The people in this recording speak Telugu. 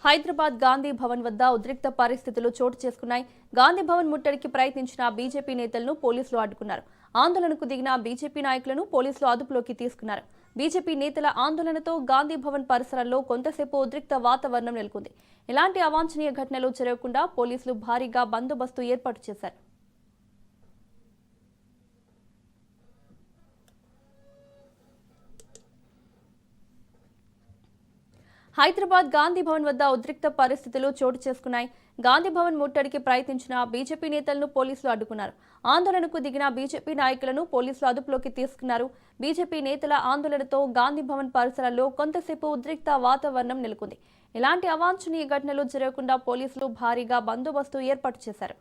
హైదరాబాద్ గాంధీ భవన్ వద్ద ఉద్రిక్త పరిస్థితులు చోటు చేసుకున్నాయి. గాంధీ భవన్ ముట్టడికి ప్రయత్నించిన బీజేపీ నేతలను పోలీసులు అడ్డుకున్నారు. ఆందోళనకు దిగిన బీజేపీ నాయకులను పోలీసులు అదుపులోకి తీసుకున్నారు. బీజేపీ నేతల ఆందోళనతో గాంధీ భవన్ పరిసరాల్లో కొంతసేపు ఉద్రిక్త వాతావరణం నెలకొంది. ఎలాంటి అవాంఛనీయ ఘటనలు జరగకుండా పోలీసులు భారీగా బందోబస్తు ఏర్పాటు చేశారు. హైదరాబాద్ గాంధీ భవన్ వద్ద ఉద్రిక్త పరిస్థితులు చోటు చేసుకున్నాయి. గాంధీ భవన్ ముట్టడికి ప్రయత్నించిన బీజేపీ నేతలను పోలీసులు అడ్డుకున్నారు. ఆందోళనకు దిగిన బీజేపీ నాయకులను పోలీసులు అదుపులోకి తీసుకున్నారు. బీజేపీ నేతల ఆందోళనతో గాంధీ భవన్ పరిసరాల్లో కొంతసేపు ఉద్రిక్త వాతావరణం నెలకొంది. ఎలాంటి అవాంఛనీయ ఘటనలు జరగకుండా పోలీసులు భారీగా బందోబస్తు ఏర్పాటు చేశారు.